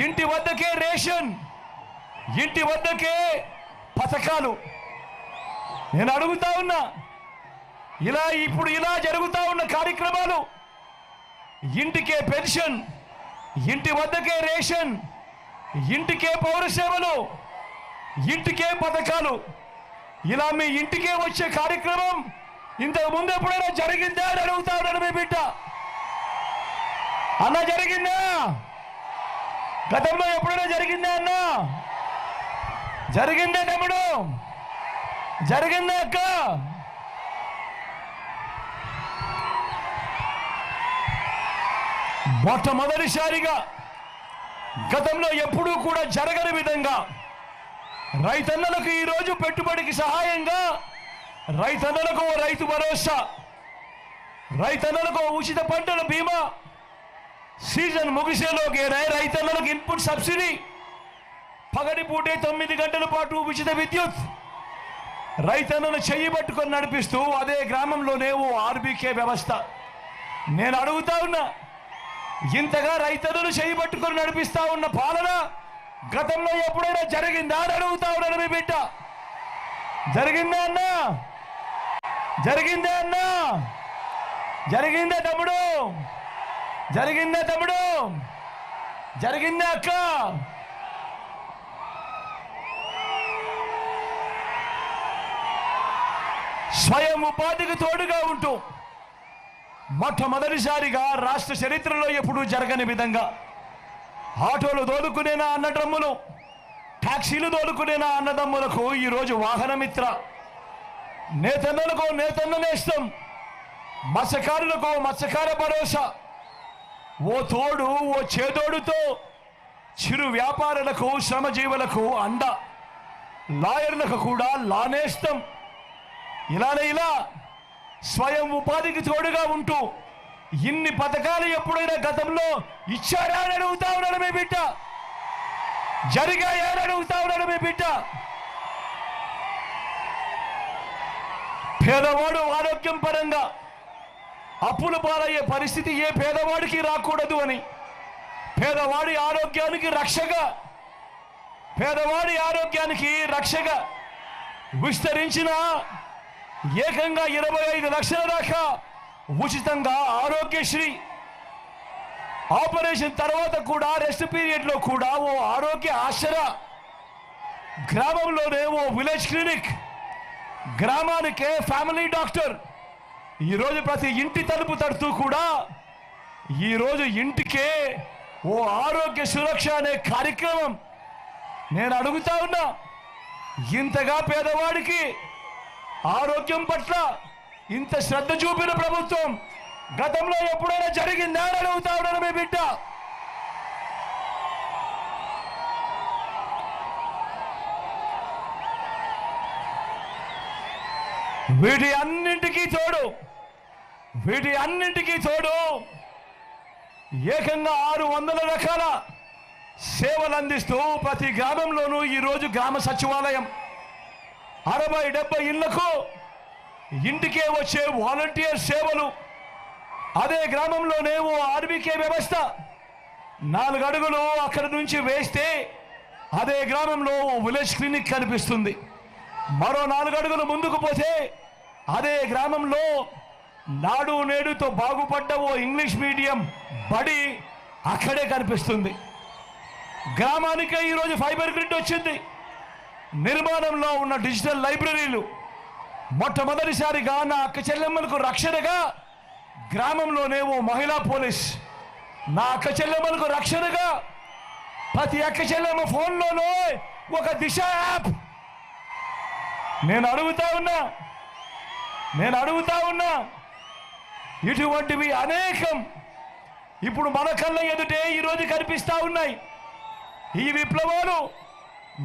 ఇంటి వద్దకే రేషన్, ఇంటి వద్దకే పథకాలు. నేను అడుగుతా ఉన్నా, ఇప్పుడు ఇలా జరుగుతా ఉన్న కార్యక్రమాలు, ఇంటికే పెన్షన్, ఇంటి వద్దకే రేషన్, ఇంటికే పౌర సేవలు, ఇంటికే పథకాలు, ఇలా మీ ఇంటికే వచ్చే కార్యక్రమం ఇంతకు ముందు ఎప్పుడైనా జరిగిందా అని అడుగుతా ఉన్నాను. మీ బిడ్డ అన్న, జరిగిందా? గతంలో ఎప్పుడైనా జరిగిందా అన్న? జరిగిందా తమ్ముడు? జరిగిందా అక్క? మొట్టమొదటిసారిగా గతంలో ఎప్పుడూ కూడా జరగని విధంగా రైతన్నలకు ఈరోజు పెట్టుబడికి సహాయంగా రైతన్నలకు రైతు భరోసా, రైతన్నలకు ఉచిత పంటల బీమా, సీజన్ ముగిసేలోకి రైతన్నలకు ఇన్పుట్ సబ్సిడీ, పగటిపూటే 9 గంటల పాటు ఉచిత విద్యుత్, రైతన్నను చెయ్యి పట్టుకొని నడిపిస్తూ అదే గ్రామంలోనే ఓ ఆర్బీకే వ్యవస్థ. నేను అడుగుతా ఉన్నా, ఇంతగా రైతన్నను చెయ్యి పట్టుకొని నడిపిస్తా ఉన్న పాలన గతంలో ఎప్పుడైనా జరిగిందా అని అడుగుతా ఉన్నాను. మీ బిడ్డ జరిగిందా అన్నా? జరిగిందా అన్నా? జరిగిందా తమ్ముడు? జరిగిందా తమ్ముడు? జరిగిందా అక్క? స్వయం ఉపాధికి తోడుగా ఉంటూ మొట్టమొదటిసారిగా రాష్ట్ర చరిత్రలో ఎప్పుడూ జరగని విధంగా ఆటోలు దోలుకునేనా అన్నదమ్ములు, టాక్సీలు దోలుకునేనా అన్నదమ్ములకు ఈరోజు వాహనమిత్ర, నేతన్నలకు నేతన్న నేస్తం, మత్స్యకారులకు మత్స్యకార భరోసా, ఓ తోడు ఓ చేదోడుతో చిరు వ్యాపారులకు శ్రమజీవులకు అండ, లాయర్లకు కూడా లానేస్తం. ఇలా స్వయం ఉపాధికి తోడుగా ఉంటూ ఇన్ని పథకాలు ఎప్పుడైనా గతంలో ఇచ్చారా అని అడుగుతా ఉన్నాడు. మీ బిడ్డ జరిగాయా అని అడుగుతా ఉన్నాడు. మీ బిడ్డ పేదవాడు ఆరోగ్యం పరంగా అప్పుల పాలయ్యే పరిస్థితి ఏ పేదవాడికి రాకూడదు అని, పేదవాడి ఆరోగ్యానికి రక్షగా, పేదవాడి ఆరోగ్యానికి రక్షగా విస్తరించిన ఏకంగా 25 లక్షల దాకా ఉచితంగా ఆరోగ్యశ్రీ, ఆపరేషన్ తర్వాత కూడా రెస్ట్ పీరియడ్లో కూడా ఓ ఆరోగ్య ఆసరా, గ్రామంలోనే ఓ విలేజ్ క్లినిక్, గ్రామానికే ఫ్యామిలీ డాక్టర్, ఈరోజు ప్రతి ఇంటి తలుపు తడుతూ కూడా ఈరోజు ఇంటికే ఓ ఆరోగ్య సురక్ష అనే కార్యక్రమం. నేను అడుగుతా ఉన్నా, ఇంతగా పేదవాడికి ఆరోగ్యం పట్ల ఇంత శ్రద్ధ చూపిన ప్రభుత్వం గతంలో ఎప్పుడైనా జరిగిందా అని అడుగుతా ఉన్నాను. మీ బిడ్డ వీటి అన్నింటికీ తోడు ఏకంగా 600 రకాల సేవలు అందిస్తూ ప్రతి గ్రామంలోనూ ఈరోజు గ్రామ సచివాలయం, 60-70 ఇళ్లకు ఇంటికే వచ్చే వాలంటీర్ సేవలు, అదే గ్రామంలోనే ఓ ఆర్బీకే వ్యవస్థ, 4 అడుగులు అక్కడి నుంచి వేస్తే అదే గ్రామంలో ఓ విలేజ్ క్లినిక్ కనిపిస్తుంది. మరో 4 అడుగులు ముందుకు పోతే అదే గ్రామంలో నాడు నేడుతో బాగుపడ్డ ఓ ఇంగ్లీష్ మీడియం బడి అక్కడే కనిపిస్తుంది. గ్రామానికే ఈరోజు ఫైబర్ గ్రిడ్ వచ్చింది. నిర్మాణంలో ఉన్న డిజిటల్ లైబ్రరీలు, మొట్టమొదటిసారిగా నా అక్క చెల్లెమ్మలకు రక్షణగా గ్రామంలోనే ఓ మహిళా పోలీస్, నా అక్క చెల్లెమ్మలకు రక్షణగా ప్రతి అక్క చెల్లెమ్మ ఫోన్లోనూ ఒక దిశ యాప్. నేను అడుగుతా ఉన్నా ఇటువంటివి అనేకం ఇప్పుడు మన కళ్ళ ఎదుటే ఈరోజు కనిపిస్తా ఉన్నాయి. ఈ విప్లవాలు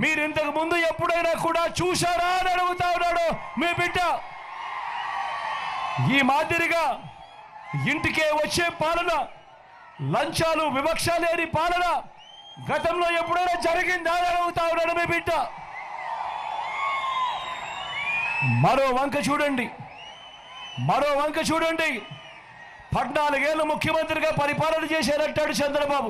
మీరు ఇంతకు ముందు ఎప్పుడైనా కూడా చూశారా అని అడుగుతా ఉన్నాడు మీ బిడ్డ. ఈ మాదిరిగా ఇంటికే వచ్చే పాలన, లంచాలు వివక్ష లేని పాలన గతంలో ఎప్పుడైనా జరిగిందా అని అడుగుతా ఉన్నాడు మీ బిడ్డ. మరో వంక చూడండి 14 ఏళ్ళు ముఖ్యమంత్రిగా పరిపాలన చేశారంటాడు చంద్రబాబు.